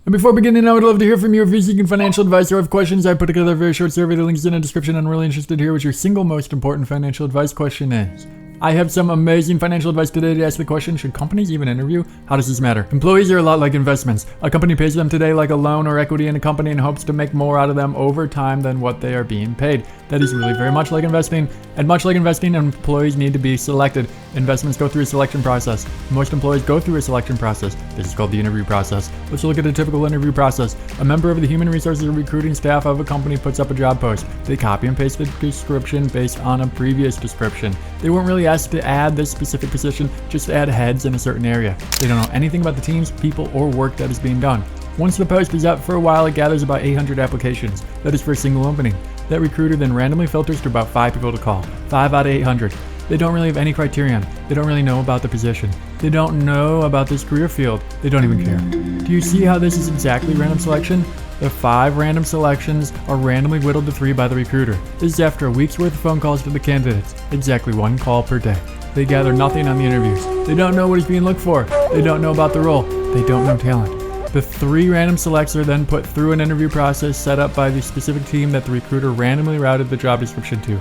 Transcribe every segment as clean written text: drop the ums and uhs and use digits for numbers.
And before beginning, I would love to hear from you if you're seeking financial advice or have questions. I put together a very short survey. The link is in the description. I'm really interested to hear what your single most important financial advice question is. I have some amazing financial advice today to ask the question, should companies even interview? How does this matter? Employees are a lot like investments. A company pays them today like a loan or equity in a company and hopes to make more out of them over time than what they are being paid. That is really very much like investing. And much like investing, employees need to be selected. Investments go through a selection process. Most employees go through a selection process. This is called the interview process. Let's look at a typical interview process. A member of the human resources or recruiting staff of a company puts up a job post. They copy and paste the description based on a previous description. They weren't really asked to add this specific position, just add heads in a certain area. They don't know anything about the teams, people, or work that is being done. Once the post is up for a while, it gathers about 800 applications. That is for a single opening. That recruiter then randomly filters to about 5 people to call. 5 out of 800. They don't really have any criterion. They don't really know about the position. They don't know about this career field. They don't even care. Do you see how this is exactly random selection? The 5 random selections are randomly whittled to 3 by the recruiter. This is after a week's worth of phone calls to the candidates. Exactly 1 call per day. They gather nothing on the interviews. They don't know what is being looked for. They don't know about the role. They don't know talent. The 3 random selects are then put through an interview process set up by the specific team that the recruiter randomly routed the job description to.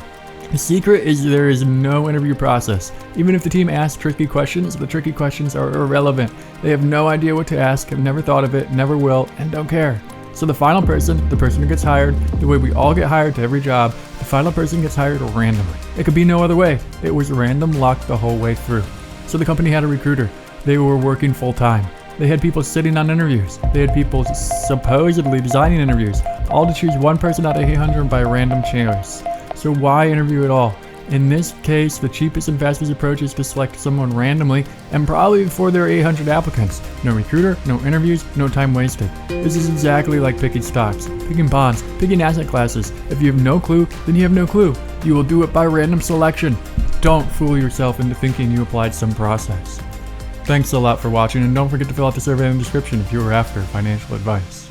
The secret is there is no interview process. Even if the team asks tricky questions, the tricky questions are irrelevant. They have no idea what to ask, have never thought of it, never will, and don't care. So the final person, the person who gets hired, the way we all get hired to every job, the final person gets hired randomly. It could be no other way. It was random luck the whole way through. So the company had a recruiter. They were working full time. They had people sitting on interviews. They had people supposedly designing interviews, all to choose one person out of 800 by random choice. So why interview at all? In this case, the cheapest and fastest approach is to select someone randomly and probably before there are 800 applicants. No recruiter, no interviews, no time wasted. This is exactly like picking stocks, picking bonds, picking asset classes. If you have no clue, then you have no clue. You will do it by random selection. Don't fool yourself into thinking you applied some process. Thanks a lot for watching, and don't forget to fill out the survey in the description if you are after financial advice.